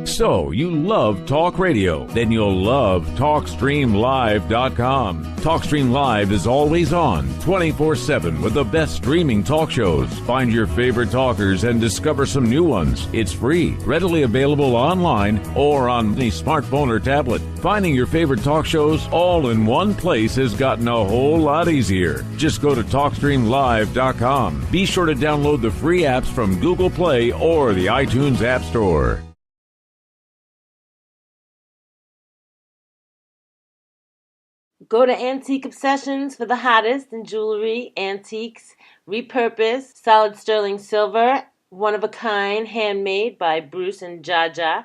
So, you love talk radio? Then you'll love TalkStreamLive.com. TalkStream Live is always on, 24/7 with the best streaming talk shows. Find your favorite talkers and discover some new ones. It's free, readily available online or on any smartphone or tablet. Finding your favorite talk shows all in one place has gotten a whole lot easier. Just go to TalkStreamLive.com. Be sure to download the free apps from Google Play or the iTunes App Store. Go to Antique Obsessions for the hottest in jewelry, antiques, repurposed, solid sterling silver, one-of-a-kind, handmade by Bruce and Jaja.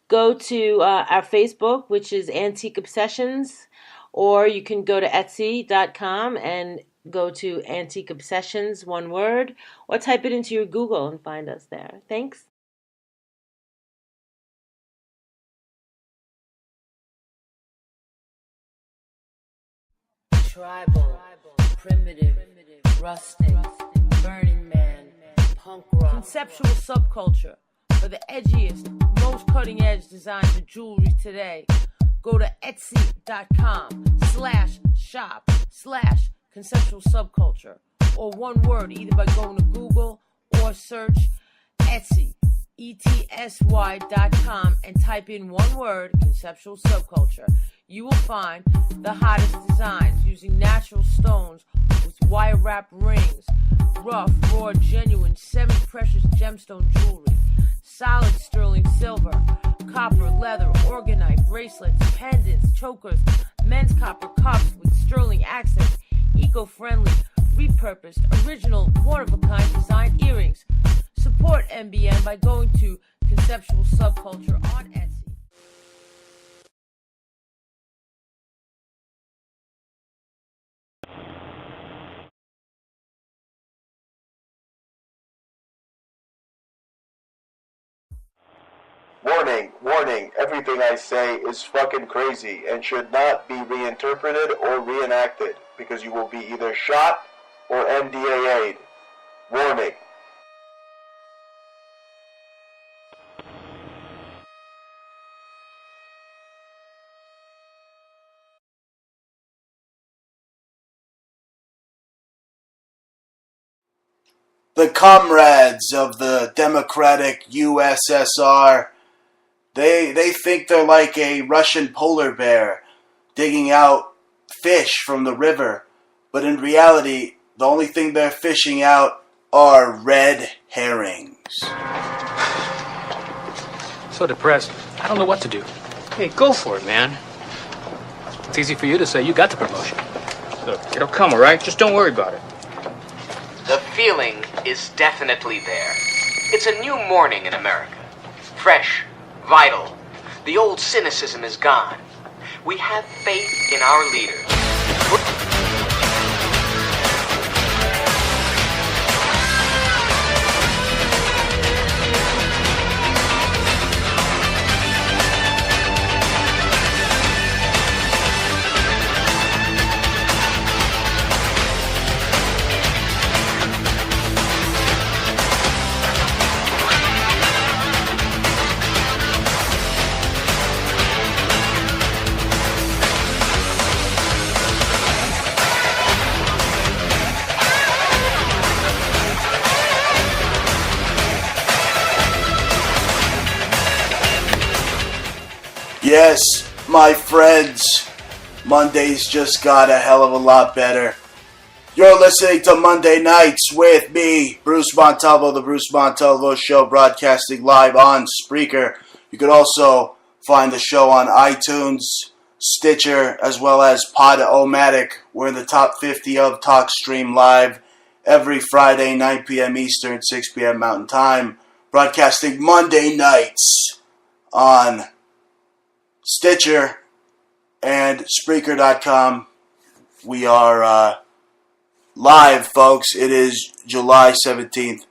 Go to our Facebook, which is Antique Obsessions, or you can go to Etsy.com and go to Antique Obsessions, one word, or type it into your Google and find us there. Thanks. Tribal, primitive, rustic, Burning Man, punk rock. Conceptual subculture for the edgiest, most cutting-edge designs of jewelry today. Go to Etsy.com/shop/conceptual subculture, or one word, either by going to Google or search Etsy, ETSY.com, and type in one word, conceptual subculture. You will find the hottest designs using natural stones with wire wrap rings, rough, raw, genuine, semi-precious gemstone jewelry, solid sterling silver, copper, leather, orgonite, bracelets, pendants, chokers, men's copper cups with sterling accents, eco-friendly, repurposed, original, one-of-a-kind design earrings. Support MBN by going to Conceptual Subculture on Etsy. Warning, warning, everything I say is fucking crazy and should not be reinterpreted or reenacted because you will be either shot or NDAA'd. Warning. The comrades of the democratic USSR, they think they're like a Russian polar bear digging out fish from the river, but in reality, the only thing they're fishing out are red herrings. So depressed. I don't know what to do. Hey, go for it, man. It's easy for you to say you got the promotion. Look, it'll come, all right? Just don't worry about it. The feeling is definitely there. It's a new morning in America. Fresh, vital. The old cynicism is gone. We have faith in our leaders. Yes, my friends, Mondays just got a hell of a lot better. You're listening to Monday Nights with me, Bruce Montalvo, the Bruce Montalvo Show, broadcasting live on Spreaker. You could also find the show on iTunes, Stitcher, as well as Pod-O-Matic. We're in the top 50 of TalkStream Live every Friday, 9 p.m. Eastern, 6 p.m. Mountain Time, broadcasting Monday nights on Stitcher and Spreaker.com. We are live, folks. It is July 17th,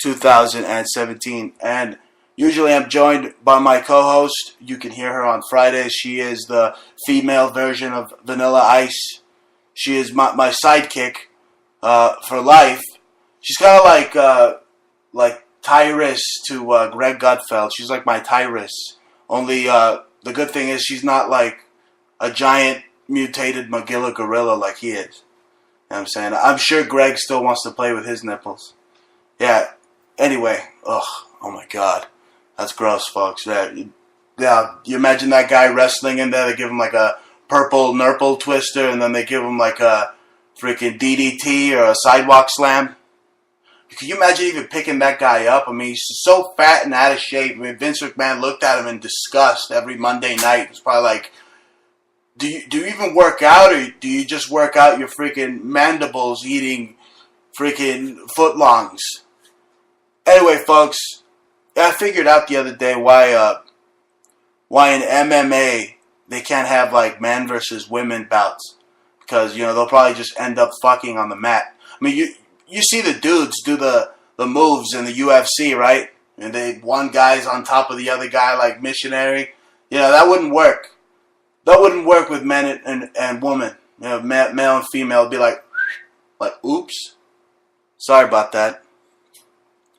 2017, and usually I'm joined by my co-host. You can hear her on Fridays. She is the female version of Vanilla Ice. She is my sidekick for life. She's kind of like Tyrus to Greg Gutfeld. She's like my Tyrus Only the good thing is she's not like a giant mutated Magilla gorilla like he is. You know what I'm saying? I'm sure Greg still wants to play with his nipples. Yeah. Anyway, oh my God, that's gross, folks. Yeah, you imagine that guy wrestling in there. They give him like a purple nurple twister, and then they give him like a freaking DDT or a sidewalk slam. Can you imagine even picking that guy up? I mean, he's so fat and out of shape. I mean, Vince McMahon looked at him in disgust every Monday night. It's probably like, do you even work out, or do you just work out your freaking mandibles eating freaking footlongs? Anyway, folks, I figured out the other day why in MMA they can't have like man versus women bouts, because they'll probably just end up fucking on the mat. I mean, you see the dudes do the moves in the UFC, right? And one guy's on top of the other guy like missionary. That wouldn't work. That wouldn't work with men and women. Male and female would be like, oops. Sorry about that.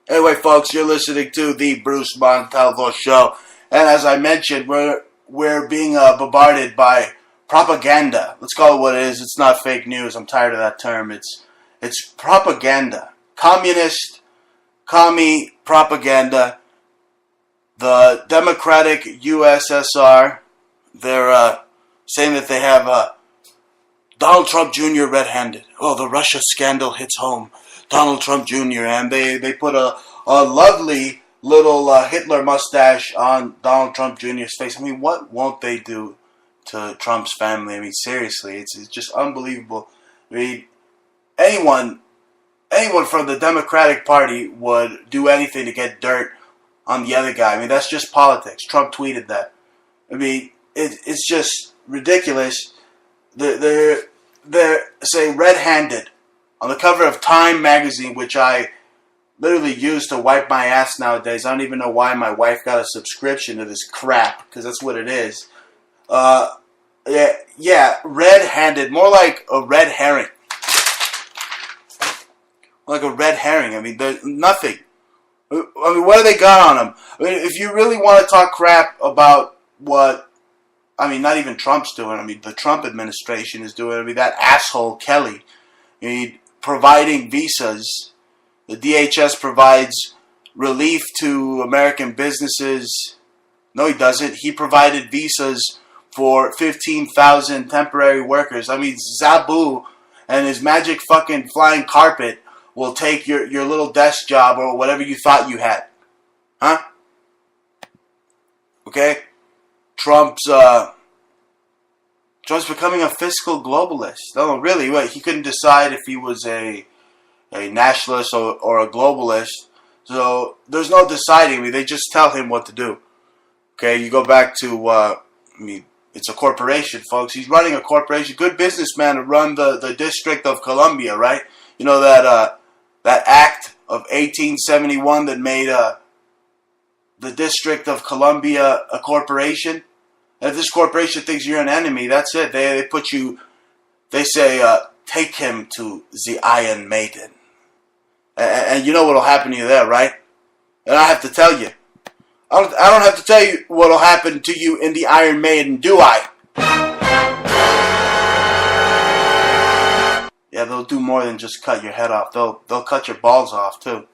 Anyway, folks, you're listening to the Bruce Montalvo Show. And as I mentioned, we're being bombarded by propaganda. Let's call it what it is. It's not fake news. I'm tired of that term. It's propaganda. Communist, commie propaganda. The Democratic USSR, they're saying that they have Donald Trump Jr. red-handed. Oh, the Russia scandal hits home. Donald Trump Jr. And they put a lovely little Hitler mustache on Donald Trump Jr.'s face. I mean, what won't they do to Trump's family? I mean, seriously, it's just unbelievable. I mean, anyone from the Democratic Party would do anything to get dirt on the other guy. I mean, that's just politics. Trump tweeted that. I mean, it's just ridiculous. They're saying red-handed on the cover of Time magazine, which I literally use to wipe my ass nowadays. I don't even know why my wife got a subscription to this crap, because that's what it is. Yeah, red-handed, more like a red herring. Like a red herring. I mean, there's nothing. I mean, what do they got on them? I mean, if you really want to talk crap about what, I mean, not even Trump's doing. I mean, the Trump administration is doing. I mean, that asshole Kelly, I mean, providing visas. The DHS provides relief to American businesses. No, he doesn't. He provided visas for 15,000 temporary workers. I mean, Zabu and his magic fucking flying carpet will take your little desk job or whatever you thought you had. Huh? Okay? Trump's becoming a fiscal globalist. No, really, wait, he couldn't decide if he was a nationalist or a globalist. So there's no deciding. I mean, they just tell him what to do. Okay, you go back to, I mean, it's a corporation, folks. He's running a corporation. Good businessman to run the District of Columbia, right? You know that act of 1871 that made the District of Columbia a corporation? And if this corporation thinks you're an enemy, that's it. They put you, they say, take him to the Iron Maiden. And you know what will happen to you there, right? And I have to tell you. I don't have to tell you what will happen to you in the Iron Maiden, do I? Yeah, they'll do more than just cut your head off. They'll cut your balls off, too.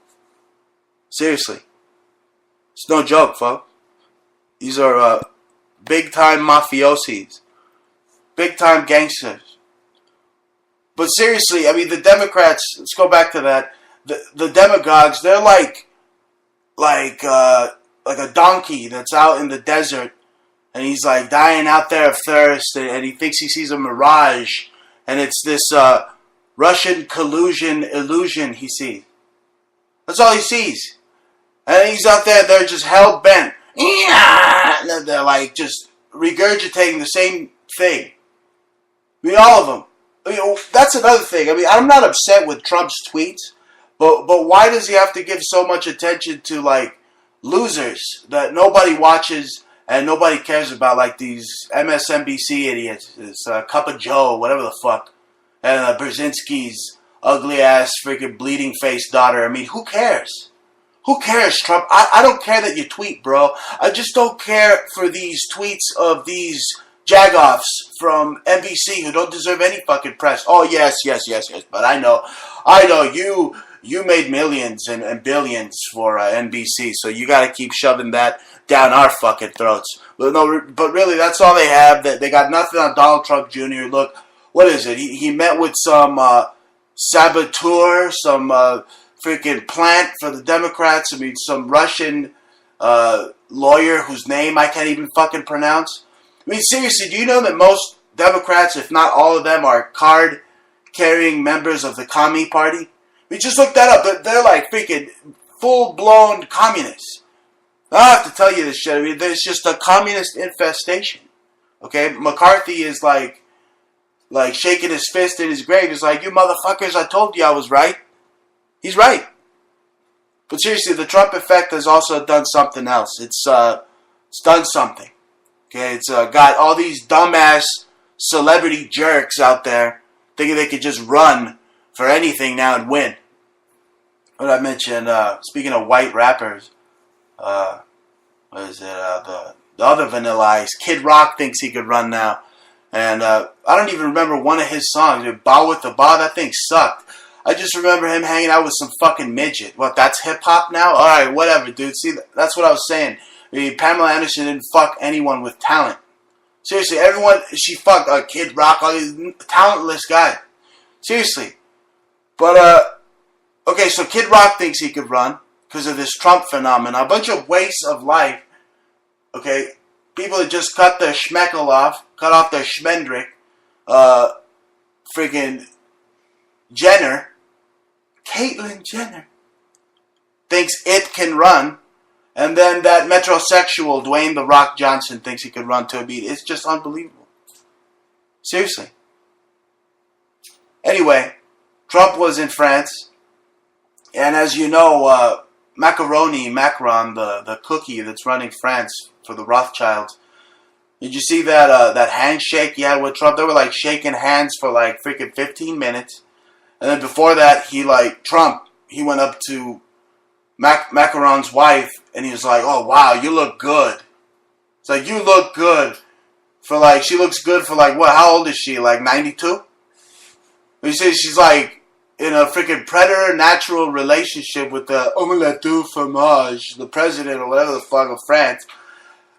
Seriously. It's no joke, folks. These are big-time mafiosis. Big-time gangsters. But seriously, I mean, the Democrats, let's go back to that. The demagogues, they're like a donkey that's out in the desert, and he's like dying out there of thirst, and he thinks he sees a mirage, and it's this Russian collusion illusion he sees. That's all he sees. And he's out there, they're just hell-bent. And they're like just regurgitating the same thing. I mean, all of them. I mean, that's another thing. I mean, I'm not upset with Trump's tweets, but why does he have to give so much attention to, like, losers that nobody watches and nobody cares about, like these MSNBC idiots, this Cup of Joe, whatever the fuck, and Brzezinski's ugly-ass freaking bleeding-faced daughter? I mean, who cares? Who cares, Trump? I don't care that you tweet, bro. I just don't care for these tweets of these jagoffs from NBC who don't deserve any fucking press. Oh, yes. But I know you made millions and billions for NBC, so you got to keep shoving that down our fucking throats. But no, but really, that's all they have. They got nothing on Donald Trump Jr. Look, what is it? He met with some saboteur, some freaking plant for the Democrats. I mean, some Russian lawyer whose name I can't even fucking pronounce. I mean, seriously, do you know that most Democrats, if not all of them, are card-carrying members of the Commie Party? I mean, just look that up. They're like freaking full-blown communists. I don't have to tell you this shit. I mean, there's just a communist infestation. Okay? McCarthy is like shaking his fist in his grave. He's like, you motherfuckers, I told you I was right. He's right. But seriously, the Trump effect has also done something else. It's done something. Okay, it's got all these dumbass celebrity jerks out there thinking they could just run for anything now and win. What I mentioned, speaking of white rappers, what is it? The other Vanilla Ice, Kid Rock thinks he could run now. And I don't even remember one of his songs. Bow with the Bow, that thing sucked. I just remember him hanging out with some fucking midget. What, that's hip-hop now? Alright, whatever, dude. See, that's what I was saying. I mean, Pamela Anderson didn't fuck anyone with talent. Seriously, everyone, she fucked Kid Rock, all these talentless guys. Seriously. But, okay, so Kid Rock thinks he could run because of this Trump phenomenon. A bunch of wastes of life, okay? People that just cut their schmeckel off, cut off their schmendrick, freaking Jenner, Caitlyn Jenner, thinks it can run. And then that metrosexual Dwayne The Rock Johnson thinks he could run to a beat. It's just unbelievable. Seriously. Anyway, Trump was in France. And as you know, Macron, the cookie that's running France for the Rothschilds. Did you see that handshake he had with Trump? They were like shaking hands for like freaking 15 minutes. And then before that, he went up to Macron's wife, and he was like, oh, wow, you look good. It's like, you look good for like, she looks good for like, what, how old is she, like 92? He says she's like in a freaking predator-natural relationship with the omelette du fromage, the president or whatever the fuck of France.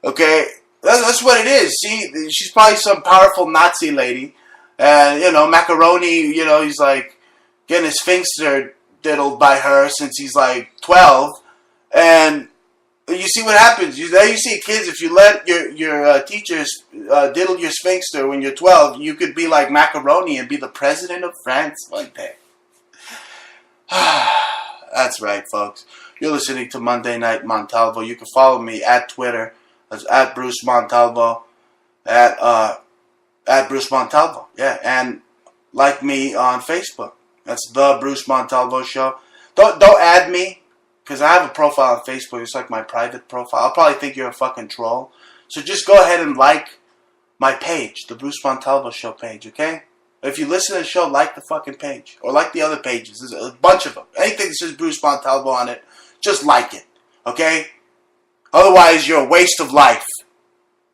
Okay, that's what it is. See, she's probably some powerful Nazi lady. And, you know, Macaroni, you know, he's like getting his sphincter diddled by her since he's like 12, and you see what happens. You see kids, if you let your teachers diddle your sphincter when you're 12, you could be like Macaroni and be the president of France one day. That's right, folks. You're listening to Monday Night Montalvo. You can follow me at Twitter. That's at Bruce Montalvo. At Bruce Montalvo. Yeah, and like me on Facebook. That's the Bruce Montalvo Show. Don't add me, because I have a profile on Facebook. It's like my private profile. I'll probably think you're a fucking troll. So just go ahead and like my page, the Bruce Montalvo Show page, okay? If you listen to the show, like the fucking page. Or like the other pages. There's a bunch of them. Anything that says Bruce Montalvo on it, just like it, okay? Otherwise, you're a waste of life.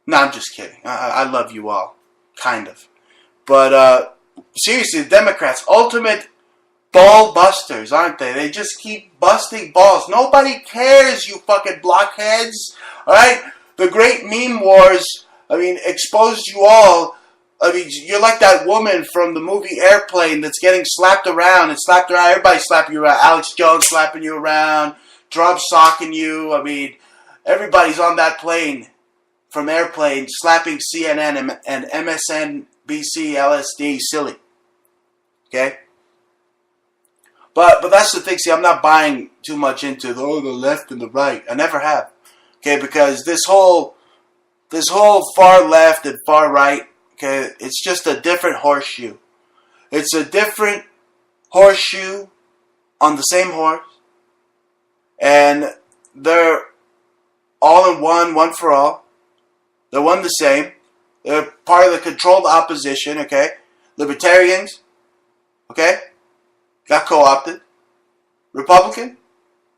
No, I'm just kidding. I love you all. Kind of. But, seriously, the Democrats, ultimate ball busters, aren't they? They just keep busting balls. Nobody cares, you fucking blockheads. Alright? The great meme wars, I mean, exposed you all. I mean, you're like that woman from the movie Airplane that's getting slapped around and slapped around. Everybody slapping you around. Alex Jones slapping you around. Trump socking you. I mean, everybody's on that plane from Airplane slapping CNN and MSNBC LSD silly. Okay? But that's the thing. See, I'm not buying too much into the left and the right. I never have. Okay, because this whole far left and far right, okay, it's just a different horseshoe. It's a different horseshoe on the same horse. And they're all in one for all. They're one the same. They're part of the controlled opposition, okay? Libertarians, okay? Got co-opted. Republican?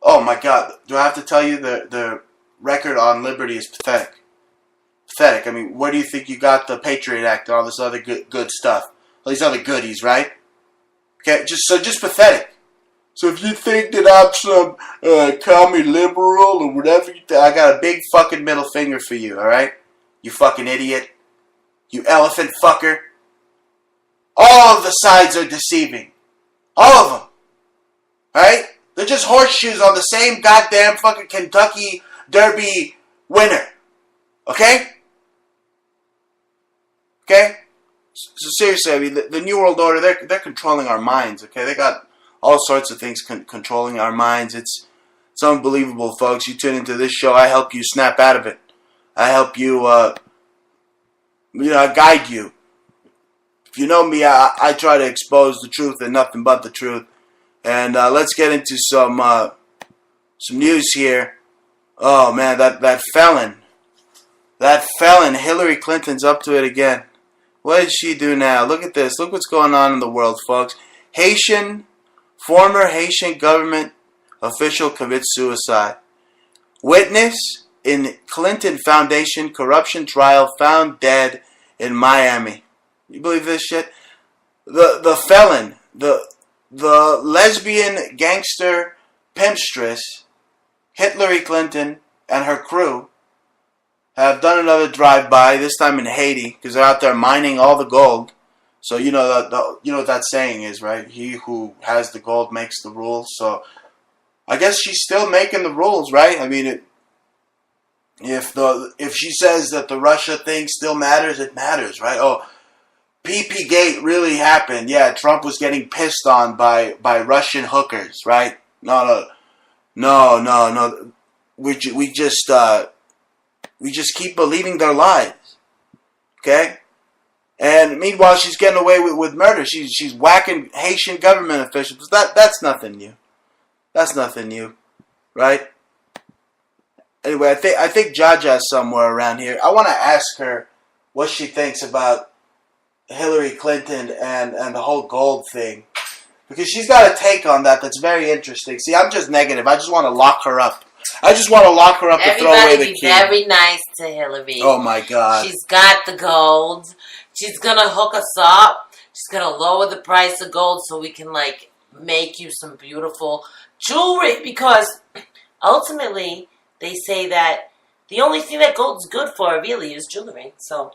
Oh my God! Do I have to tell you the record on liberty is pathetic? Pathetic. I mean, where do you think you got the Patriot Act and all this other good stuff? All these other goodies, right? Okay, just pathetic. So if you think that I'm some commie liberal or whatever, I got a big fucking middle finger for you. All right, you fucking idiot. You elephant fucker. All of the sides are deceiving. All of them. Right? They're just horseshoes on the same goddamn fucking Kentucky Derby winner. Okay? Okay? So seriously, I mean, the New World Order, they're controlling our minds, okay? They got all sorts of things controlling our minds. It's unbelievable, folks. You tune into this show, I help you snap out of it. I help you, I guide you. If you know me, I try to expose the truth and nothing but the truth. And let's get into some news here. Oh man, that felon, Hillary Clinton's up to it again. What did she do now? Look at this. Look what's going on in the world, folks. Former Haitian government official commits suicide. Witness in Clinton Foundation corruption trial found dead in Miami. You believe this shit? The felon, the lesbian gangster pimpstress, Hillary Clinton and her crew have done another drive-by, this time in Haiti, because they're out there mining all the gold. So you know what that saying is, right? He who has the gold makes the rules. So I guess she's still making the rules, right? I mean, if she says that the Russia thing still matters, it matters, right? Oh, PP Gate really happened. Yeah, Trump was getting pissed on by Russian hookers, right? No. We just keep believing their lies, okay? And meanwhile, she's getting away with murder. She's whacking Haitian government officials. That's nothing new. That's nothing new, right? Anyway, I think Jaja's somewhere around here. I want to ask her what she thinks about Hillary Clinton and the whole gold thing, because she's got a take on that's very interesting. See, I'm just negative. I just want to lock her up. And throw away the key. Everybody be very nice to Hillary. Oh my God. She's got the gold. She's gonna hook us up. She's gonna lower the price of gold so we can make you some beautiful jewelry, because ultimately they say that the only thing that gold's good for really is jewelry. So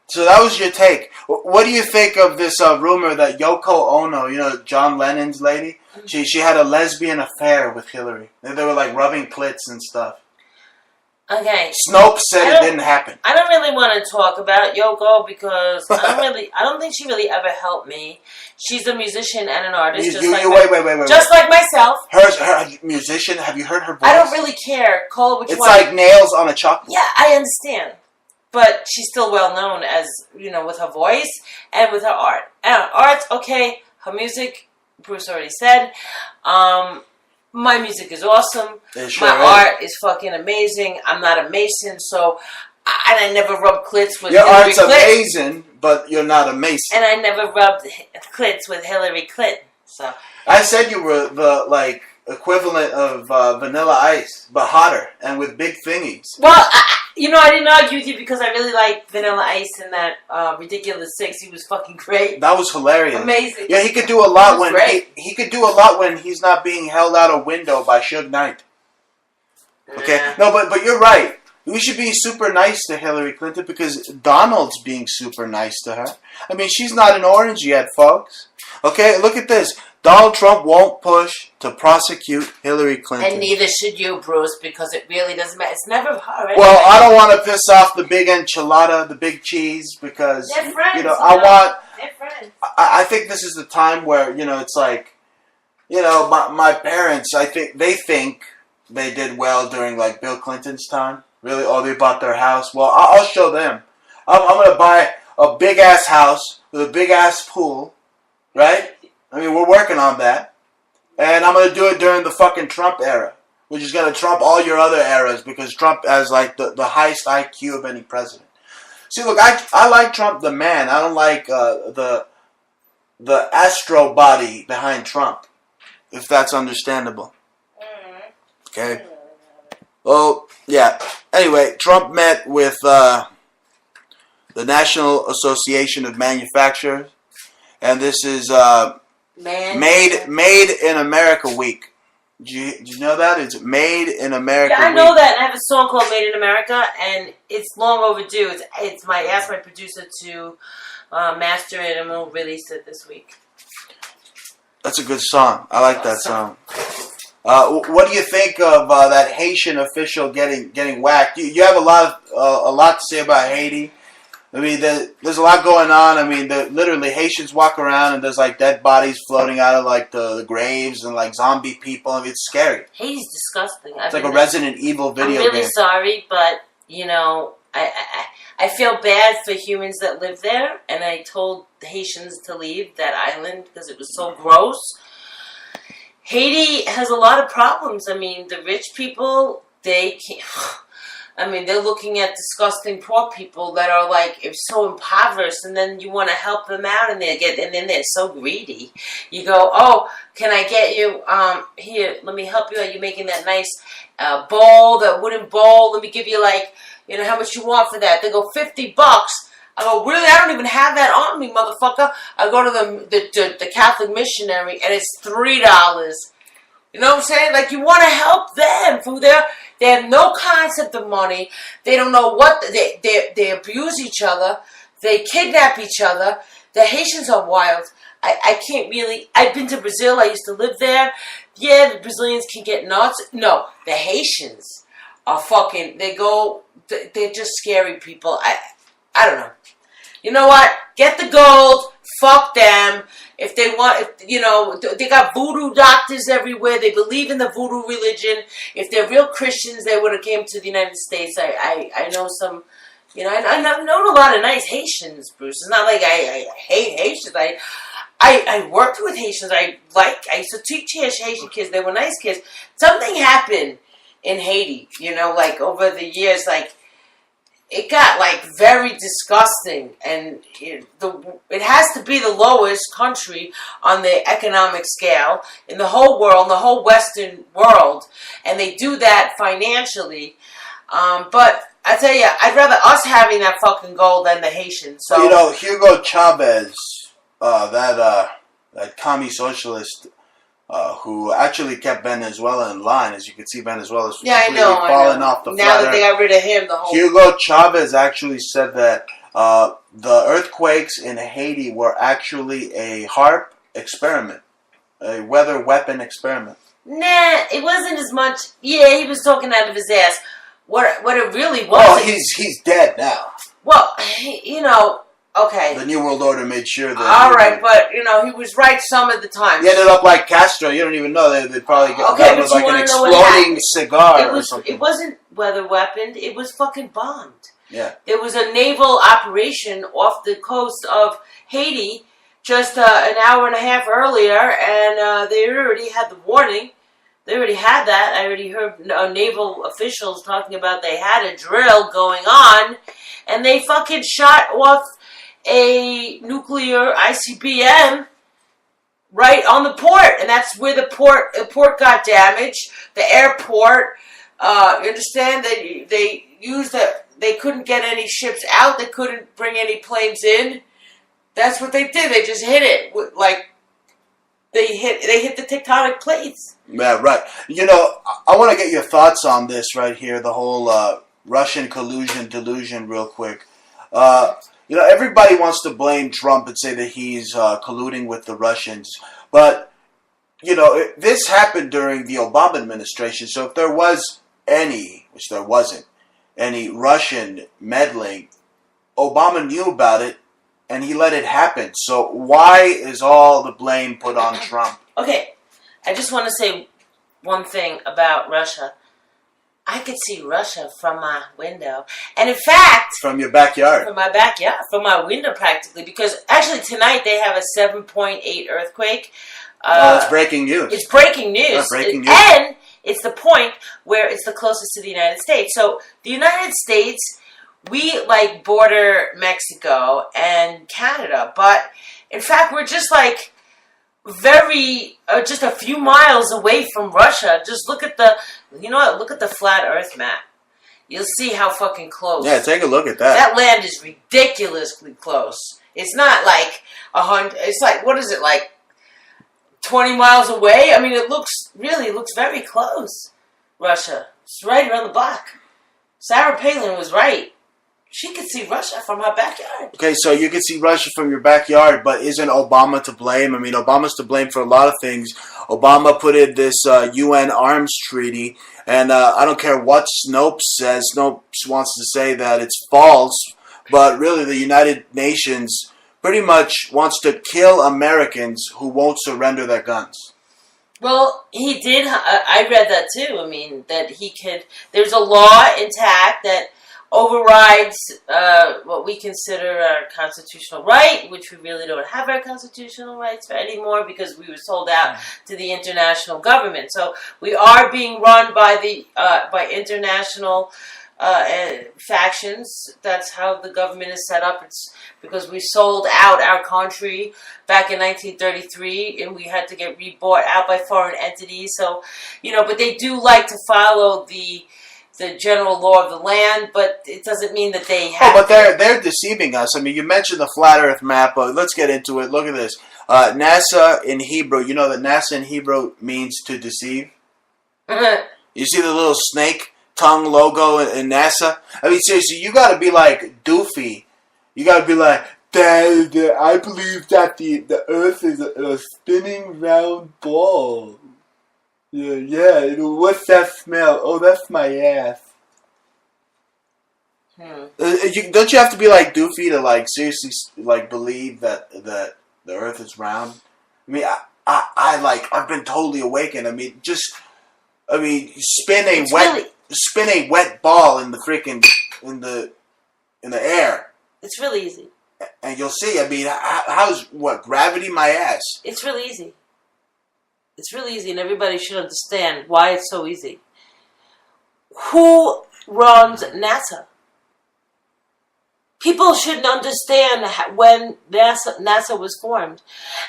So that was your take. What do you think of this rumor that Yoko Ono, John Lennon's lady, she had a lesbian affair with Hillary? They were rubbing clits and stuff. Okay. Snopes said it didn't happen. I don't really want to talk about Yoko because I don't think she really ever helped me. She's a musician and an artist, wait. Just like myself. Her musician. Have you heard her voice? I don't really care. Call which one. It's like nails on a chalkboard. Yeah, I understand. But she's still well known as, with her voice and with her art. And art, okay, her music, Bruce already said. My music is awesome. My art is fucking amazing. I'm not a Mason, and I never rubbed clits with Your Hillary art's amazing, but you're not a Mason. And I never rubbed clits with Hillary Clinton. So I said you were the equivalent of Vanilla Ice, but hotter and with big thingies. Well, I didn't argue with you because I really like Vanilla Ice and that Ridiculous Six. He was fucking great. That was hilarious. Amazing. Yeah, he could do a lot he could do a lot when he's not being held out a window by Suge Knight. Okay, no, but you're right. We should be super nice to Hillary Clinton because Donald's being super nice to her. I mean, she's not an orange yet, folks. Okay, look at this. Donald Trump won't push to prosecute Hillary Clinton. And neither should you, Bruce, because it really doesn't matter. It's never her. Anyway. Well, I don't want to piss off the big enchilada, the big cheese, because, they're friends, they're friends. I think this is the time where, it's my parents, I think they did well during, Bill Clinton's time. Really? Oh, they bought their house. Well, I'll show them. I'm going to buy a big-ass house with a big-ass pool, right? I mean, we're working on that. And I'm going to do it during the fucking Trump era, which is going to trump all your other eras because Trump has, the highest IQ of any president. See, look, I like Trump the man. I don't like the astro body behind Trump, if that's understandable. Okay. Well, yeah. Anyway, Trump met with the National Association of Manufacturers, and this is Made in America Week. Did you know that? It's Made in America Yeah, I Week. know that. I have a song called Made in America, and it's long overdue. It's I asked my producer to master it, and we'll release it this week. That's a good song. I like that song. What do you think of that Haitian official getting whacked? You have a lot to say about Haiti. I mean, there's a lot going on. I mean, literally Haitians walk around and there's like dead bodies floating out of like the graves and like zombie people. I mean, it's scary. Haiti's disgusting. It's like a Resident Evil video game. I'm really sorry, but you know, I feel bad for humans that live there, and I told the Haitians to leave that island because it was so gross. Haiti has a lot of problems. I mean, the rich people, they can't. I mean, they're looking at disgusting poor people that are like so impoverished, and then you want to help them out, and then they're so greedy. You go, oh, can I get you? Here, let me help you. Are you making that nice bowl, that wooden bowl? Let me give you like, you know, how much you want for that? They go $50. I go, really? I don't even have that on me, motherfucker. I go to the Catholic missionary, and it's $3. You know what I'm saying? Like, you want to help them through their. They have no concept of money. They don't know what they abuse each other. They kidnap each other. The Haitians are wild. I can't really. I've been to Brazil. I used to live there. Yeah, the Brazilians can get nuts. No, the Haitians are fucking. They're just scary people. I don't know. You know what? Get the gold. Fuck them. If they want, you know, they got voodoo doctors everywhere. They believe in the voodoo religion. If they're real Christians, they would have came to the United States. I know some, you know, I've known a lot of nice Haitians, Bruce. It's not like I hate Haitians. I worked with Haitians. I used to teach Haitian kids. They were nice kids. Something happened in Haiti, you know, like over the years, like, it got like very disgusting, and it has to be the lowest country on the economic scale in the whole world, the whole Western world, and they do that financially. But I tell you, I'd rather us having that fucking gold than the Haitians. So you know, Hugo Chavez, that commie socialist. Who actually kept Venezuela in line. As you can see, Venezuela's completely fallen off the flat Now that they got rid of him, the whole... Hugo Chavez actually said that the earthquakes in Haiti were actually a HARP experiment, a weather weapon experiment. Nah, it wasn't as much... Yeah, he was talking out of his ass. What it really was... Oh, he's dead now. Well, you know... Okay. The New World Order made sure that... All right, but, you know, he was right some of the time. He ended up like Castro. You don't even know. They'd probably get with like an exploding cigar or something. It wasn't weather weaponed. It was fucking bombed. Yeah. There was a naval operation off the coast of Haiti just an hour and a half earlier, and they already had the warning. They already had that. I already heard naval officials talking about they had a drill going on, and they fucking shot off a nuclear ICBM right on the port, and that's where the port got damaged. The airport, you understand? They used that. They couldn't get any ships out. They couldn't bring any planes in. That's what they did. They just hit it like they hit the tectonic plates. Yeah, right. You know, I want to get your thoughts on this right here. The whole Russian collusion, delusion, real quick. You know, everybody wants to blame Trump and say that he's colluding with the Russians. But, you know, this happened during the Obama administration. So if there was any, which there wasn't, any Russian meddling, Obama knew about it and he let it happen. So why is all the blame put on Trump? Okay, I just want to say one thing about Russia. I could see Russia from my window. And in fact... From your backyard. From my backyard. From my window, practically. Because actually tonight they have a 7.8 earthquake. It's breaking news. It's breaking news. Yeah, breaking news. And it's the point where it's the closest to the United States. So the United States, we like border Mexico and Canada. But in fact, we're just like... just a few miles away from Russia. Just look at look at the flat Earth map. You'll see how fucking close. Yeah, take a look at that. That land is ridiculously close. It's not like 100. It's like, what is it, like 20 miles away? I mean, it looks very close. Russia. It's right around the block. Sarah Palin was right. She could see Russia from her backyard. Okay, so you can see Russia from your backyard, but isn't Obama to blame? I mean, Obama's to blame for a lot of things. Obama put in this UN arms treaty, and I don't care what Snopes says. Snopes wants to say that it's false, but really the United Nations pretty much wants to kill Americans who won't surrender their guns. Well, he did. I read that too. I mean, that he could. There's a law intact that overrides what we consider our constitutional right, which we really don't have our constitutional rights for anymore because we were sold out to the international government. So we are being run by the by international factions. That's how the government is set up. It's because we sold out our country back in 1933, and we had to get rebought out by foreign entities. So, but they do like to follow the general law of the land, but it doesn't mean that they have. Oh, but they're deceiving us. I mean, you mentioned the flat Earth map, but let's get into it. Look at this. NASA in Hebrew. You know that NASA in Hebrew means to deceive? You see the little snake tongue logo in NASA? I mean, seriously, you got to be like Doofy. You got to be like, I believe that the Earth is a spinning round ball. Yeah, what's that smell? Oh, that's my ass. Don't you have to be like Doofy to like seriously like believe that the Earth is round? I mean, I've been totally awakened. I mean, spin a wet ball in the freaking in the air. It's really easy. And you'll see. I mean, how's gravity my ass? It's really easy. It's really easy, and everybody should understand why it's so easy. Who runs NASA? People should understand when NASA was formed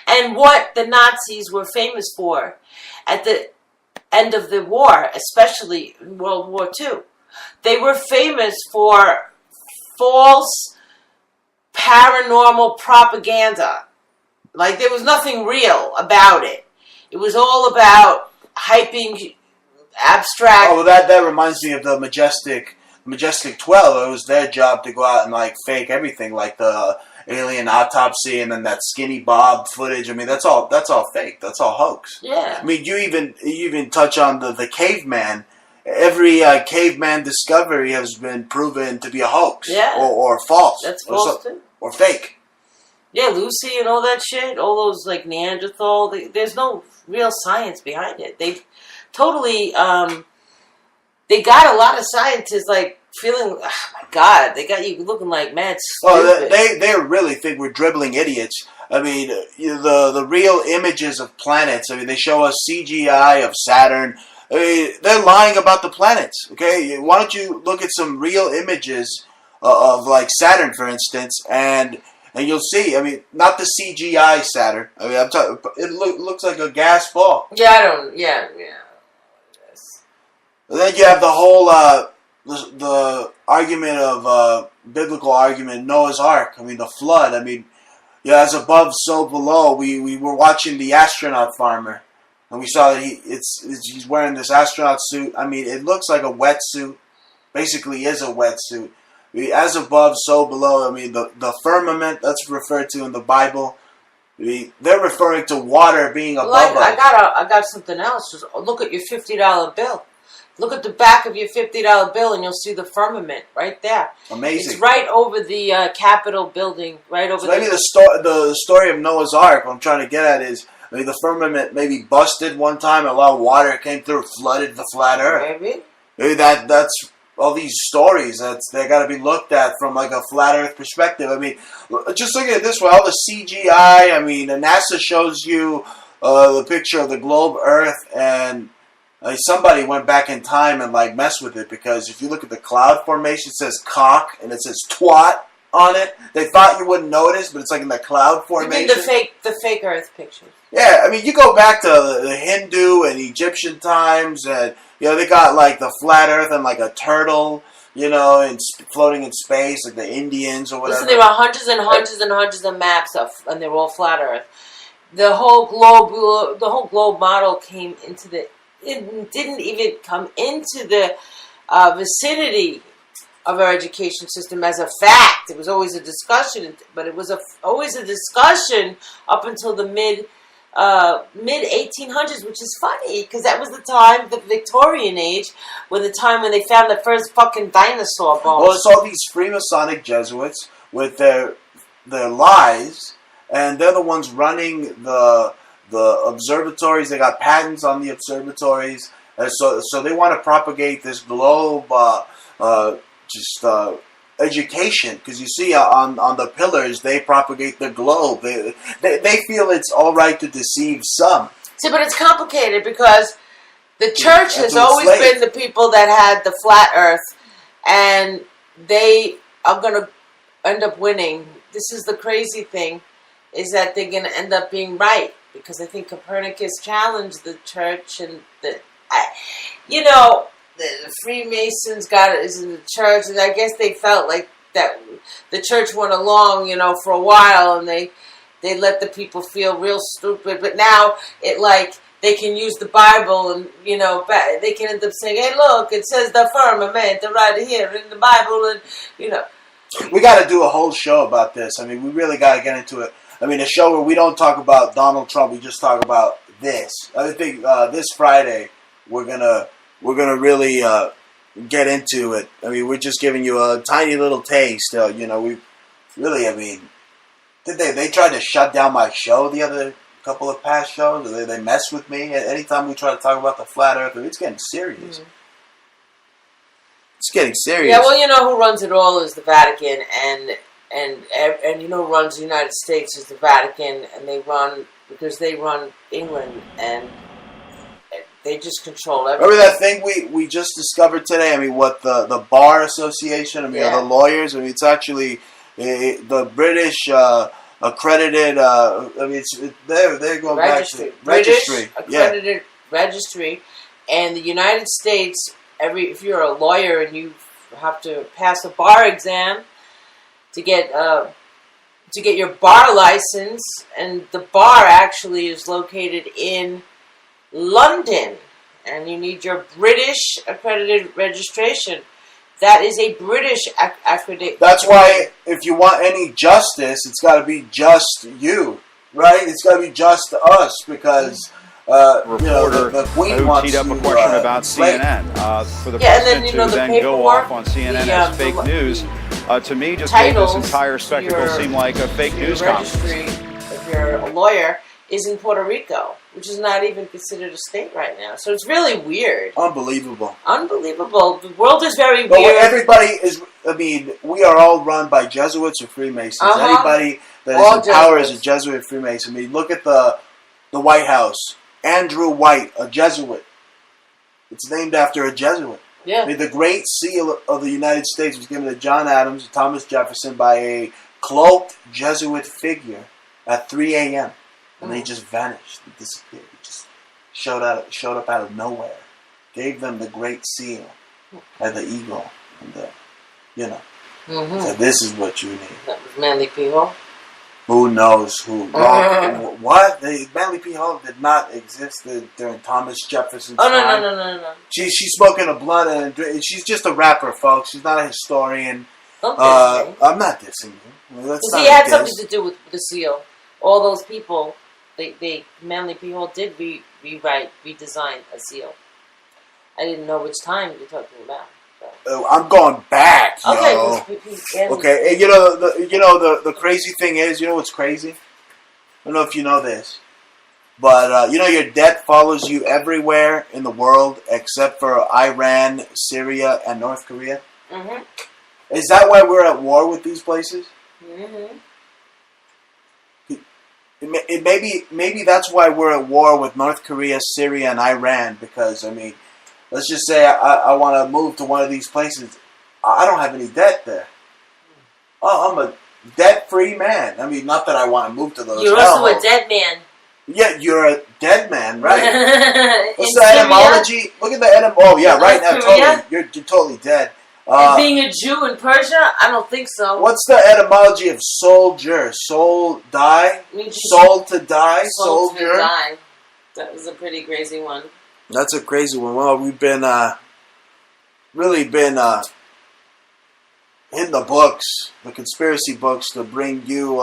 and what the Nazis were famous for at the end of the war, especially in World War II. They were famous for false paranormal propaganda. Like, there was nothing real about it. It was all about hyping abstract. Oh, well, that reminds me of the Majestic 12. It was their job to go out and like fake everything, like the alien autopsy and then that Skinny Bob footage. I mean, that's all fake. That's all hoax. Yeah. I mean, you even touch on the caveman. Every caveman discovery has been proven to be a hoax. Yeah. Or false. That's false too. Or fake. Yeah, Lucy and all that shit, all those like Neanderthal, there's no real science behind it. They've totally, they got a lot of scientists like feeling, oh my God, they got you looking like mad stupid. Well, they really think we're dribbling idiots. I mean, the real images of planets, I mean, they show us CGI of Saturn. I mean, they're lying about the planets, okay? Why don't you look at some real images of like Saturn, for instance, and you'll see. I mean, not the CGI Saturn. I mean, I'm talking. It looks like a gas ball. Yeah, Yeah. Yes. And then you have the whole the argument of biblical argument, Noah's Ark. I mean, the flood. I mean, as above, so below. We were watching The Astronaut Farmer, and we saw that he's wearing this astronaut suit. I mean, it looks like a wetsuit. Basically, is a wetsuit. As above, so below. I mean, the firmament that's referred to in the Bible. They're referring to water being above us. I got something else. Just look at your $50 bill. Look at the back of your $50 bill, and you'll see the firmament right there. Amazing. It's right over the Capitol building. Right over. So maybe the story of Noah's Ark. What I'm trying to get at is maybe the firmament maybe busted one time. A lot of water came through, flooded the flat Earth. Maybe that's. All these stories, they got to be looked at from like a flat Earth perspective. I mean, just look at it this way: all the CGI. I mean, NASA shows you the picture of the globe Earth, and somebody went back in time and like messed with it, because if you look at the cloud formation, it says cock and it says twat on it. They thought you wouldn't notice, but it's like in the cloud formation. You mean the fake Earth pictures? Yeah, I mean, you go back to the Hindu and Egyptian times, and they got like the flat Earth and like a turtle, and floating in space, like the Indians or whatever. Listen, there were hundreds and hundreds and hundreds of maps and they were all flat Earth. The whole globe model came into it didn't even come into the vicinity of our education system as a fact. It was always a discussion, but it was always a discussion up until the mid 1800s, which is funny because that was the time, the Victorian age, the time when they found the first fucking dinosaur bones. Well, it's all these Freemasonic Jesuits with their lies, and they're the ones running the observatories. They got patents on the observatories, so they want to propagate this globe, education. Because you see on the pillars, they propagate the globe. They feel it's all right to deceive some. See, but it's complicated because the church has always been the people that had the flat Earth, and they are going to end up winning. This is the crazy thing, is that they're going to end up being right. Because I think Copernicus challenged the church, and the Freemasons is in the church, and I guess they felt like that the church went along, for a while, and they let the people feel real stupid. But now they can use the Bible, and they can end up saying, "Hey, look, it says the firmament right here in the Bible," and We got to do a whole show about this. I mean, we really got to get into it. I mean, a show where we don't talk about Donald Trump, we just talk about this. I think this Friday we're gonna really get into it. I mean, we're just giving you a tiny little taste. We really, I mean, they tried to shut down my show the other couple of past shows. They mess with me anytime we try to talk about the flat Earth. It's getting serious. Mm-hmm. It's getting serious. Yeah, well, who runs it all is the Vatican, and who runs the United States is the Vatican, and they run England, and they just control everything. Remember that thing we just discovered today? I mean, what the Bar Association? I mean, the lawyers. I mean, it's actually the British accredited. I mean, they're going registry. back to registry. Accredited registry, and the United States. If you're a lawyer and you have to pass a bar exam to get your bar license, and the bar actually is located in London, and you need your British accredited registration. That is a British accredited. That's why if you want any justice, it's got to be just you, right? It's got to be just us, because reporter the Queen who wants teed up to, a question about CNN for the president to then go off on CNN as fake news. To me, just made this entire spectacle seem like a fake news conference. If you're a lawyer, is in Puerto Rico, which is not even considered a state right now. So it's really weird. Unbelievable. The world is very but weird. Everybody is. I mean, we are all run by Jesuits or Freemasons. Anybody that all is in power is Jesuits. a Jesuit or Freemason. I mean, look at the White House. Andrew White, a Jesuit. It's named after a Jesuit. Yeah. I mean, the Great Seal of the United States was given to John Adams and Thomas Jefferson by a cloaked Jesuit figure at 3 a.m. And they just vanished. They disappeared. It just showed up out of nowhere. Gave them the Great Seal and the eagle. And so this is what you need. That was Manly P. Hall. Who knows who? What? Manly P. Hall did not exist during Thomas Jefferson's time. No. She's smoking a blunt, and she's just a rapper, folks. She's not a historian. Don't diss me. I'm not dissing you. Because he had something to do with the seal. All those people, Manly P. Hall did redesign a seal. I didn't know which time you're talking about. I'm going back, yo. Okay. Okay, and the crazy thing is, you know what's crazy? I don't know if you know this, but your debt follows you everywhere in the world except for Iran, Syria, and North Korea. Mm-hmm. Is that why we're at war with these places? Mm-hmm. Maybe that's why we're at war with North Korea, Syria, and Iran, because, I mean, let's just say I want to move to one of these places. I don't have any debt there. Oh, I'm a debt-free man. I mean, not that I want to move to those. You're also a dead man. Yeah, you're a dead man, right? What's the Syria? etymology? Look at the etymology. Oh, yeah, right now, totally. You're totally dead. And being a Jew in Persia? I don't think so. What's the etymology of soldier? Soul die? Soul to die? Soul soldier? to die. That was a pretty crazy one. That's a crazy one. Well, we've been, really been, in the books, the conspiracy books, to bring you,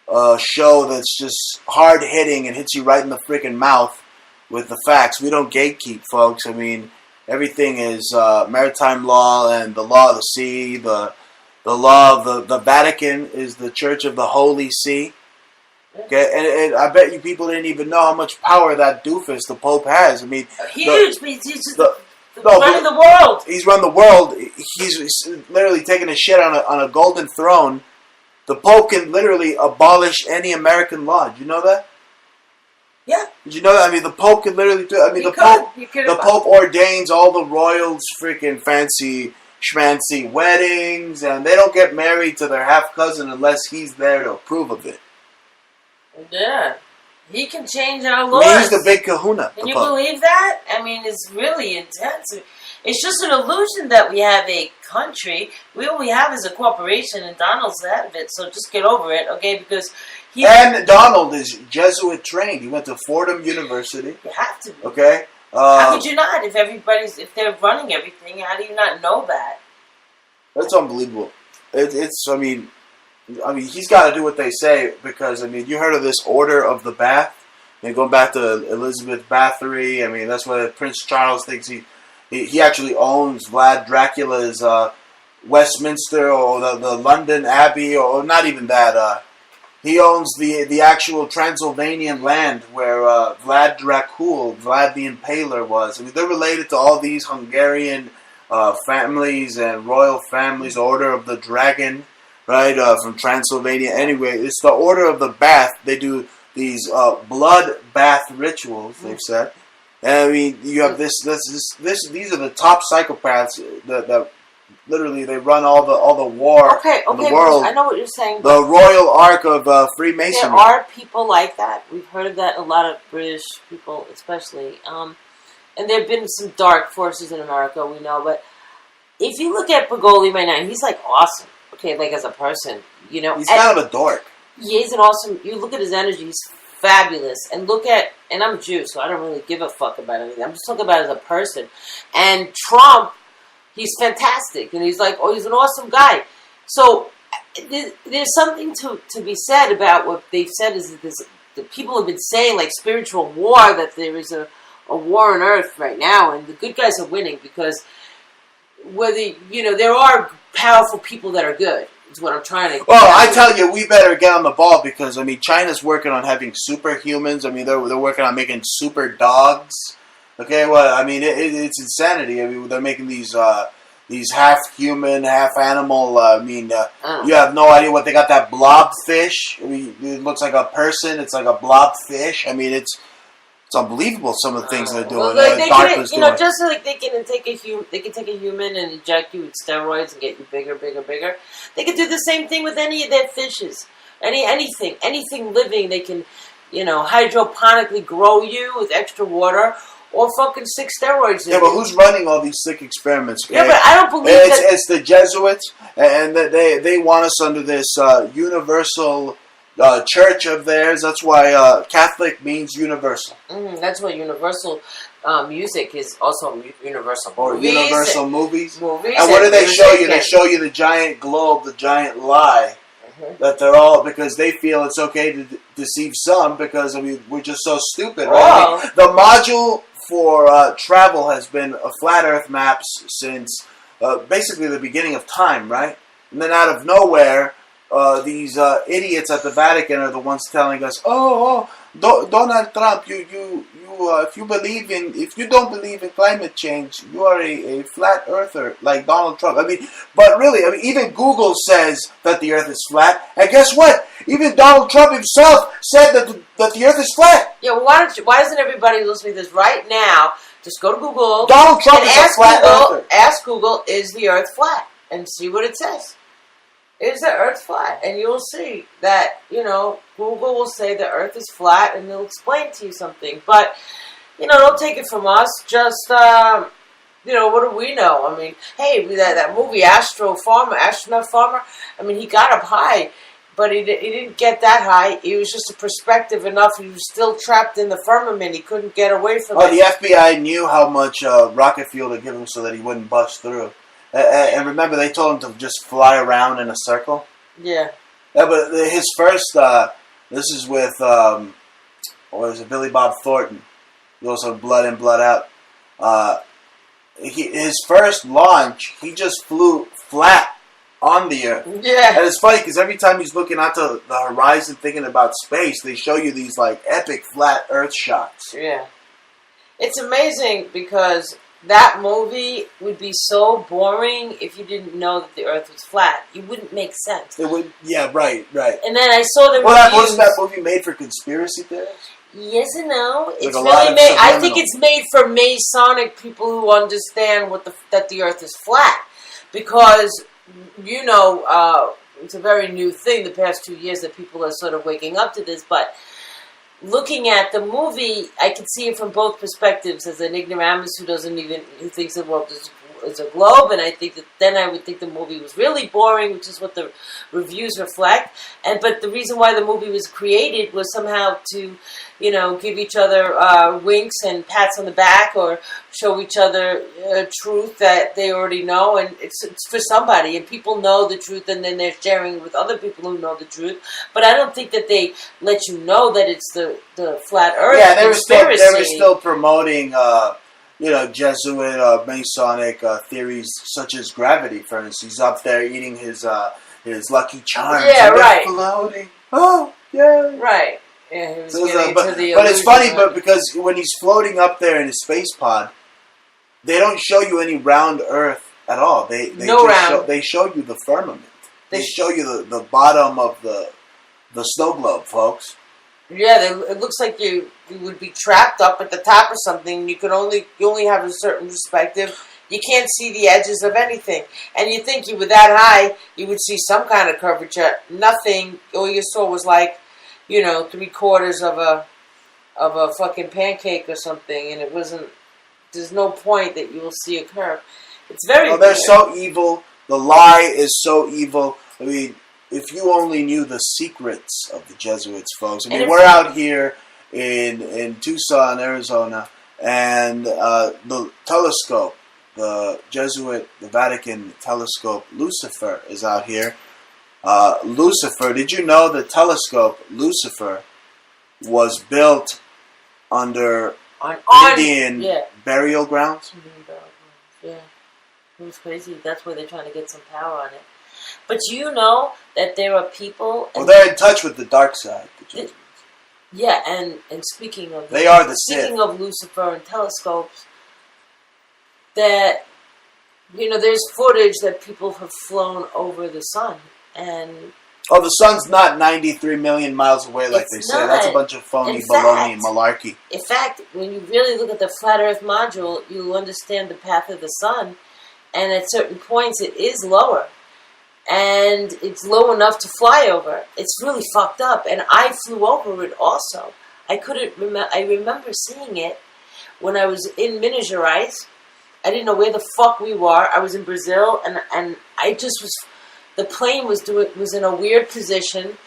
a show that's just hard-hitting and hits you right in the freaking mouth with the facts. We don't gatekeep, folks. I mean, everything is maritime law and the law of the sea. The law of the Vatican is the Church of the Holy See. Okay, and I bet you people didn't even know how much power that doofus, the Pope, has. I mean, huge. He's just running the world. He's run the world. He's literally taking a shit on a golden throne. The Pope can literally abolish any American law. Did you know that? Yeah. Did you know that? I mean, the Pope can literally do. I mean, the Pope ordains all the royals' freaking fancy schmancy weddings, and they don't get married to their half cousin unless he's there to approve of it. Yeah. He can change our laws. I mean, he's the big kahuna. Can you believe that? I mean, it's really intense. It's just an illusion that we have a country. All we have is a corporation, and Donald's the head of it, so just get over it, okay? Because And Donald is Jesuit trained. He went to Fordham University. You have to be. Okay? How could you not? If they're running everything, how do you not know that? That's unbelievable. I mean, he's got to do what they say because, I mean, you heard of this Order of the Bath? And going back to Elizabeth Bathory, I mean, that's why Prince Charles thinks he actually owns Vlad Dracula's Westminster or the London Abbey, or not even that. He owns the actual Transylvanian land where Vlad Dracul, Vlad the Impaler, was. I mean, they're related to all these Hungarian families and royal families, Order of the Dragon, right, from Transylvania. Anyway, it's the Order of the Bath. They do these blood bath rituals, they've said. And I mean, you have these are the top psychopaths that literally they run all the war in the world. I know what you're saying. The Royal Ark of Freemasonry. There are people like that. We've heard of that. A lot of British people, especially. And there have been some dark forces in America, we know. But if you look at Bergoglio right now, he's like awesome. Okay, like as a person, you know. He's kind of a dork. He's an awesome. You look at his energy; he's fabulous. And and I'm Jew, so I don't really give a fuck about anything. I'm just talking about as a person. And Trump, he's fantastic, and he's like, he's an awesome guy. So there's something to be said about what they've said is that the people have been saying, like spiritual war, that there is a war on earth right now, and the good guys are winning because there are powerful people that are good. Is what I'm trying to. Well, I tell you, we better get on the ball because I mean, China's working on having superhumans. I mean, they're working on making super dogs. Okay, well, I mean, it's insanity. I mean, they're making these half human, half animal. You have no idea what they got. That blob fish. I mean, it looks like a person. It's like a blob fish. I mean, it's unbelievable. Some of the things they're doing. Just like they can take a human and inject you with steroids and get you bigger. They can do the same thing with any of their fishes. Anything living, they can, hydroponically grow you with extra water. Or fucking sick steroids. Yeah, but who's running all these sick experiments? Okay? Yeah, but I don't believe it's the Jesuits, and they want us under this universal church of theirs. That's why Catholic means universal. That's why universal music is also universal. Or movies universal movies. And what do they show you? They show you the giant globe, the giant lie. That they're all, because they feel it's okay to deceive some because, I mean, we're just so stupid, right? I mean, the module for travel has been a flat earth maps since basically the beginning of time, right? And then out of nowhere, these idiots at the Vatican are the ones telling us, Donald Trump, if you don't believe in climate change, you are a flat earther like Donald Trump. I mean, but really, even Google says that the earth is flat. And guess what? Even Donald Trump himself said that the earth is flat. Yeah, well, why doesn't everybody listening to this right now just go to Google? Donald Trump is a flat earther. Ask Google, is the earth flat? And see what it says. is the Earth flat? And you'll see that, Google will say the Earth is flat and they'll explain to you something. But, don't take it from us. Just, what do we know? I mean, hey, that movie Astronaut Farmer, I mean, he got up high, but he didn't get that high. He was just a perspective enough. He was still trapped in the firmament. He couldn't get away from it. The FBI knew how much rocket fuel to give him so that he wouldn't bust through. And remember, they told him to just fly around in a circle? Yeah. Yeah, but his first, this is with, Billy Bob Thornton. He also Blood In, Blood Out. His first launch, he just flew flat on the Earth. Yeah. And it's funny because every time he's looking out to the horizon thinking about space, they show you these like epic flat Earth shots. Yeah. It's amazing because that movie would be so boring if you didn't know that the Earth was flat. It wouldn't make sense. It would, yeah, right. And then I saw the reviews. Wasn't that movie made for conspiracy theorists? Yes and no. It's like really made. I think it's made for Masonic people who understand that the Earth is flat, because it's a very new thing the past 2 years that people are sort of waking up to this. But looking at the movie, I can see it from both perspectives. As an ignoramus who thinks the world is a globe, and I think that then I would think the movie was really boring, which is what the reviews reflect. But the reason why the movie was created was somehow to, give each other winks and pats on the back, or show each other truth that they already know, and it's for somebody, and people know the truth, and then they're sharing it with other people who know the truth. But I don't think that they let you know that it's the flat Earth. Yeah, they were still promoting. Jesuit, Masonic theories such as gravity. For instance, he's up there eating his Lucky Charms. Yeah, right. Floating. Oh, yeah. Right. Yeah, he was getting but it's funny, because when he's floating up there in his space pod, they don't show you any round Earth at all. They show you the firmament. They show you the bottom of the snow globe, folks. Yeah, it looks like you would be trapped up at the top or something. You only have a certain perspective. You can't see the edges of anything. And you think you were that high, you would see some kind of curvature. Nothing. All you saw was like, 3/4 of a fucking pancake or something, and it wasn't. There's no point that you will see a curve. It's very. They're so evil. The lie is so evil. I mean, if you only knew the secrets of the Jesuits, folks. I mean, we're out here in Tucson, Arizona, and the telescope, the Vatican telescope, Lucifer, is out here. Lucifer, did you know the telescope, Lucifer, was built under Indian burial grounds? Yeah. It was crazy. That's where they're trying to get some power on it. But you know that there are people... they're in touch with the dark side. Yeah, and speaking of... They are the Sith. Speaking of Lucifer and telescopes, that, there's footage that people have flown over the sun. And... Oh, the sun's not 93 million miles away like they say. That's a bunch of phony baloney and malarkey. In fact, when you really look at the Flat Earth module, you understand the path of the sun. And at certain points, it is lower. And it's low enough to fly over. It's really fucked up. And I flew over it also. I remember seeing it when I was in Minas Gerais. I didn't know where the fuck we were. I was in Brazil, and I just was... The plane was in a weird position.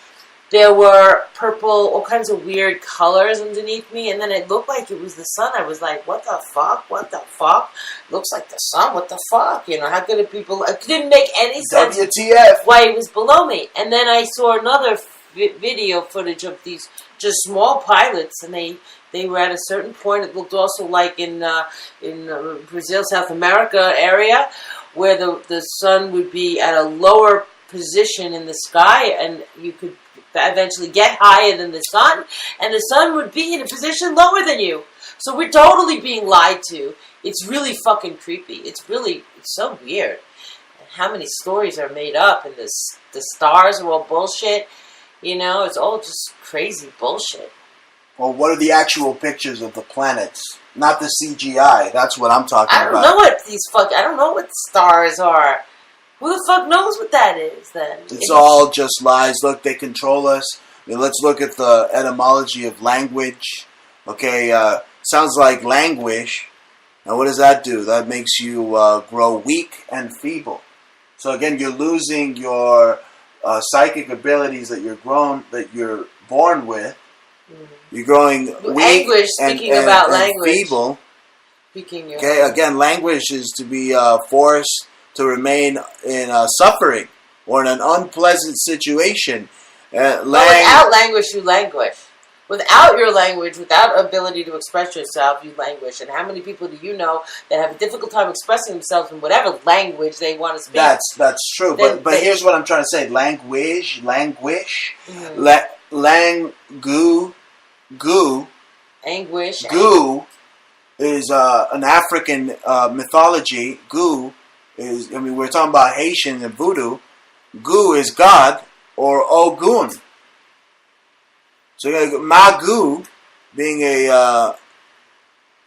There were purple, all kinds of weird colors underneath me, and then it looked like it was the sun. I was like, what the fuck? What the fuck? Looks like the sun. What the fuck? How could it people? It didn't make any sense. WTF? Why it was below me. And then I saw another video footage of these just small pilots, and they were at a certain point. It looked also like in Brazil, South America area, where the sun would be at a lower position in the sky, and you could eventually get higher than the sun, and the sun would be in a position lower than you. So we're totally being lied to. It's really fucking creepy. It's so weird. And how many stories are made up, and the stars are all bullshit. It's all just crazy bullshit. Well, what are the actual pictures of the planets? Not the CGI. That's what I'm talking about. I don't know what stars are. Who the fuck knows what that is, then? It's all just lies. Look, they control us. I mean, let's look at the etymology of language. Okay, sounds like languish. And what does that do? That makes you grow weak and feeble. So again, you're losing your psychic abilities that you're born with. Mm-hmm. You're growing weak and feeble. Okay, again, languish is to be forced to remain in suffering or in an unpleasant situation. Without languish, you languish. Without your language, without ability to express yourself, you languish. And how many people do you know that have a difficult time expressing themselves in whatever language they want to speak? That's true. But here's what I'm trying to say: languish, mm-hmm. Anguish. Gu is an African mythology. Gu is, we're talking about Haitian and voodoo. Gu is God or Ogun. So Magu, being this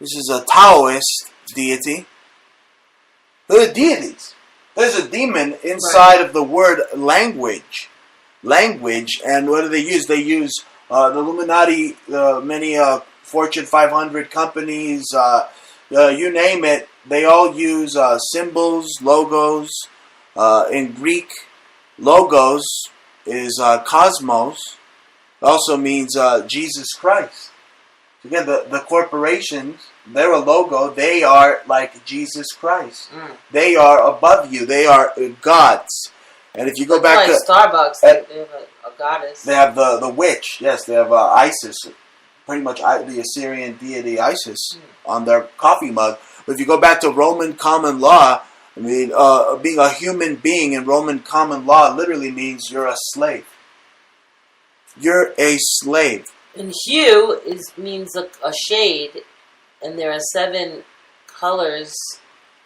is a Taoist deity. They're deities. There's a demon inside of the word language. Language, and what do they use? They use the Illuminati, many Fortune 500 companies, you name it. They all use symbols, logos. In Greek, logos is cosmos. Also means Jesus Christ. Again, the corporations, they're a logo. They are like Jesus Christ. Mm. They are above you. They are gods. And if you go back to Starbucks, they have a goddess. They have the witch. Yes, they have Isis. Pretty much the Assyrian deity Isis on their coffee mug. But if you go back to Roman common law, being a human being in Roman common law literally means you're a slave. You're a slave. And hue means a shade, and there are 7 colors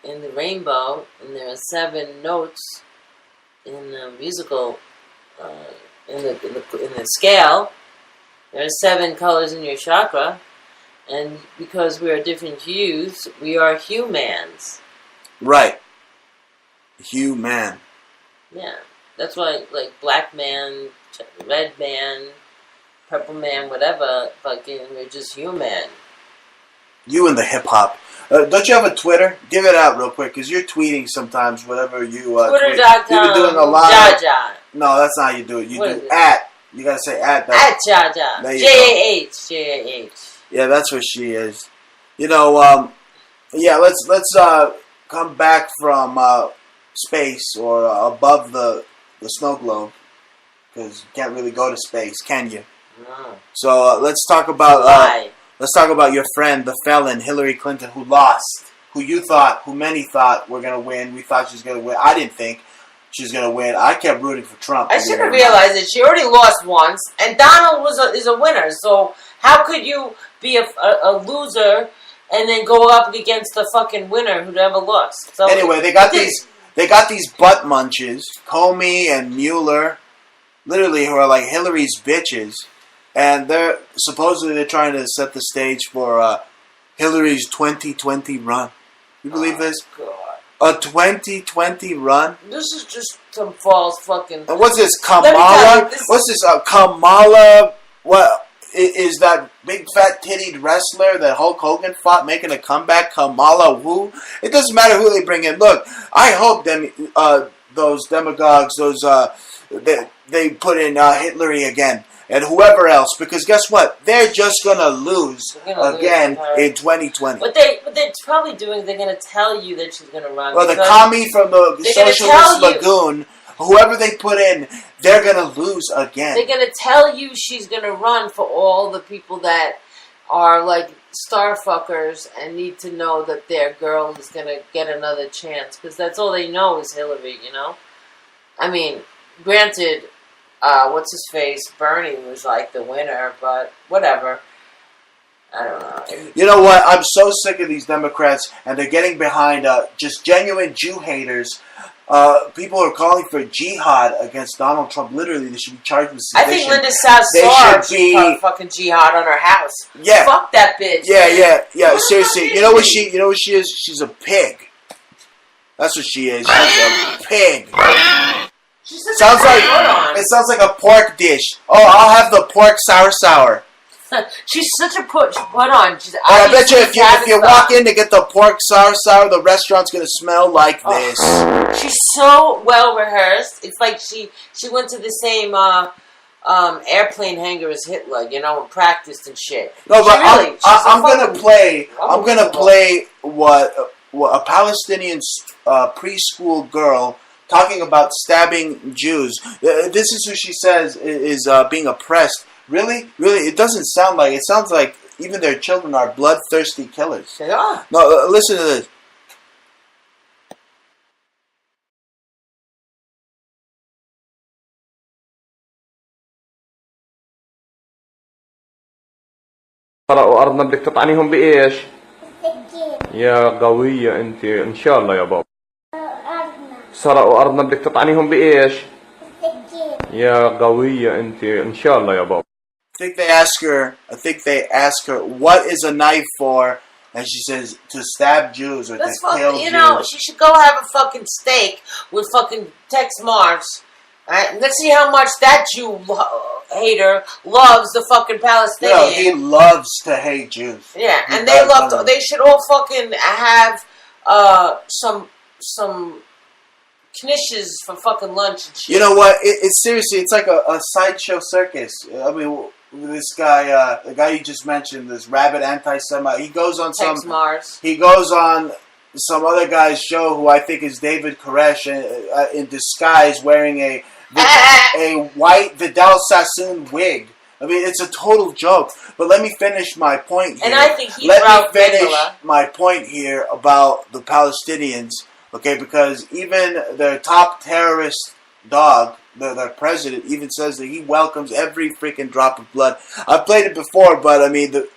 in the rainbow, and there are 7 notes in the musical, in the scale. There are 7 colors in your chakra, and because we are different hues, we are humans. Right. Human. Yeah, that's why, like, black man, red man, purple man, whatever, fucking, we're just human. You and the hip-hop. Don't you have a Twitter? Give it out real quick, because you're tweeting sometimes, whatever you Twitter.com. You've been doing a lot Jaja. No, that's not how you do it. You do at. You gotta say at. At Jaja. J-A-H. J-A-H. Yeah, that's what she is. Let's come back from space or above the snow globe. Because you can't really go to space, can you? No. So let's talk about your friend, the felon, Hillary Clinton, who lost. Who many thought were gonna win. We thought she was gonna win. I didn't think she was gonna win. I kept rooting for Trump. I should have realized that she already lost once, and Donald is a winner. So how could you be a loser and then go up against the fucking winner who never lost? So anyway, they got these butt munches, Comey and Mueller. Literally, who are like Hillary's bitches, and they're trying to set the stage for Hillary's 2020 run. You believe this? God. A 2020 run? This is just some false fucking. And what's this, Kamala? What's this, Kamala? What is that big fat tittied wrestler that Hulk Hogan fought, making a comeback? Kamala who? It doesn't matter who they bring in. Look, I hope those demagogues, they put in Hillary again and whoever else, because guess what? They're just gonna lose again in 2020. What they're probably doing, they're gonna tell you that she's gonna run. Well, the commie from the Socialist Lagoon, whoever they put in, they're gonna lose again. They're gonna tell you she's gonna run for all the people that are like star fuckers and need to know that their girl is gonna get another chance, because that's all they know is Hillary. I mean, granted. What's his face? Bernie was like the winner, but whatever. I don't know. You know what? I'm so sick of these Democrats, and they're getting behind just genuine Jew haters. People are calling for jihad against Donald Trump. Literally, they should be charged with sedition. I think Linda Sarsour should be fucking jihad on her house. Yeah, fuck that bitch. Yeah. Seriously, you know what she is? She's a pig. That's what she is. She's a pig. Sounds like a pork dish. Oh, I'll have the pork sour. She's such a put on. I bet you if you walk in to get the pork sour, the restaurant's gonna smell like this. She's so well rehearsed. It's like she went to the same airplane hangar as Hitler, and practiced and shit. No, but I'm gonna play what a Palestinian preschool girl talking about stabbing Jews. This is who she says is being oppressed. Really? It doesn't sound like it. It sounds like even their children are bloodthirsty killers. They are. No, listen to this. قرأوا أرضنا بدك تطعنيهم بإيش؟ يا قوية أنت إن شاء الله يا بابا. سرقوا أرضنا بدك تطعنيهم بإيش؟ يا قوية أنت إن شاء الله يا بابا. I think they ask her, what is a knife for? And she says, to stab Jews or to kill Jews. She should go have a fucking steak with fucking Tex Mars. Right? Let's see how much that Jew hater loves the fucking Palestinians. He loves to hate Jews. Yeah, and they should all fucking have some knishes for fucking lunch and shit. You know what? It's seriously, it's like a sideshow circus. I mean, this guy, the guy you just mentioned, this rabid anti-Semite, he goes on Tex Mars. He goes on some other guy's show who I think is David Koresh in disguise, wearing a white Vidal Sassoon wig. I mean, it's a total joke. But let me finish my point here. And I think my point here about the Palestinians, okay? Because even their top terrorist dog, their president, even says that he welcomes every freaking drop of blood. I've played it before, but I mean, the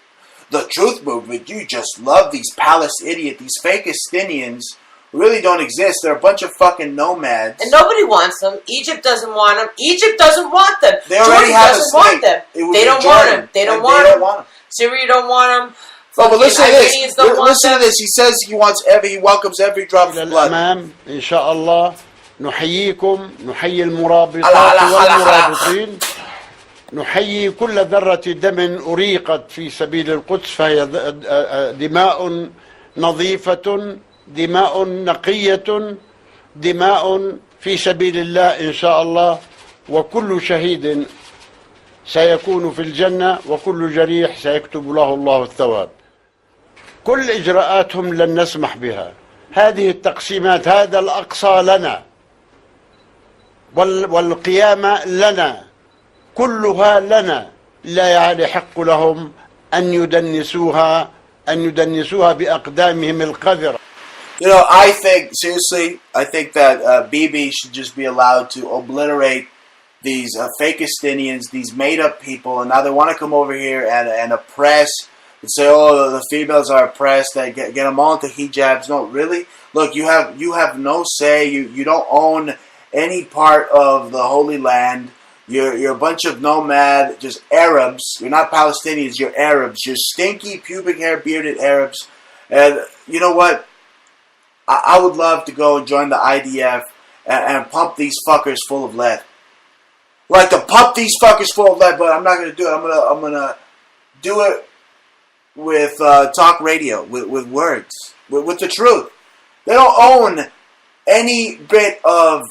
truth movement, you just love these Palestinians, these fake Palestinians really don't exist. They're a bunch of fucking nomads. And nobody wants them. Egypt doesn't want them. Egypt doesn't want them. They already have a want them. They don't want them. They don't want them. Syria don't want them. Oh, but listen to this. Listen to this. He says he welcomes every drop of blood. إن شاء الله نحييكم نحيي المرابطات والمرابطين نحيي كل ذرة دم أريقت في سبيل القدس فهي دماء نظيفة دماء نقية دماء في سبيل الله إن شاء الله وكل شهيد سيكون في الجنة وكل جريح سيكتب له الله الثواب. كل إجراءاتهم لن نسمح بها. هذه التقسيمات هذا الأقصى لنا والقيامة لنا كلها لنا لا يحق لهم أن يدنسوها بأقدامهم القذرة. You know, I think that Bibi should just be allowed to obliterate these fake Palestinians, these made-up people, and now they want to come over here and oppress and say, oh, the females are oppressed, they get them all into hijabs. No, really? Look, you have no say. You don't own any part of the Holy Land. You're a bunch of nomad, just Arabs. You're not Palestinians, you're Arabs. You're stinky, pubic hair, bearded Arabs. And you know what? I would love to go and join the IDF and pump these fuckers full of lead. Like to pump these fuckers full of lead, but I'm not going to do it. I'm gonna do it with talk radio, with words, with the truth. They don't own any bit of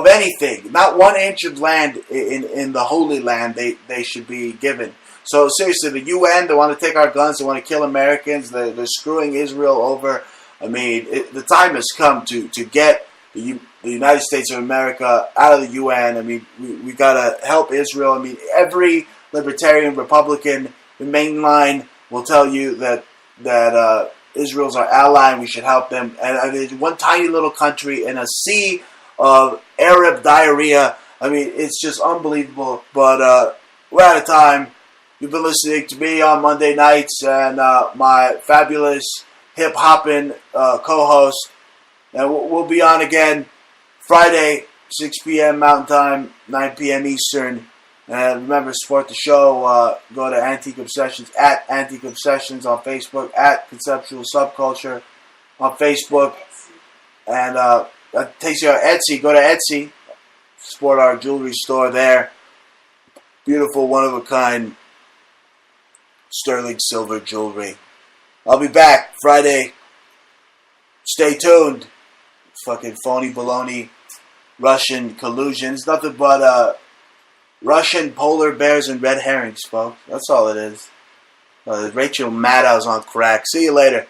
anything. Not 1 inch of land in the Holy Land they should be given. So seriously, the UN, they want to take our guns, they want to kill Americans, they're screwing Israel over. I mean, the time has come to get the United States of America out of the UN. I mean, we got to help Israel. I mean, every libertarian, Republican, mainline will tell you that Israel's our ally and we should help them. And I mean, one tiny little country in a sea of Arab diarrhea. I mean, it's just unbelievable. But we're out of time. You've been listening to me on Monday nights and my fabulous hip-hopping co-host. And we'll be on again Friday, 6 p.m. Mountain Time, 9 p.m. Eastern. And remember, support the show. Go to Antique Obsessions, at Antique Obsessions on Facebook, at Conceptual Subculture on Facebook. And that takes you to Etsy. Go to Etsy. Support our jewelry store there. Beautiful, one-of-a-kind sterling silver jewelry. I'll be back Friday. Stay tuned. Fucking phony baloney. Russian collusion. It's nothing but Russian polar bears and red herrings, folks. That's all it is. Rachel Maddow's on crack. See you later.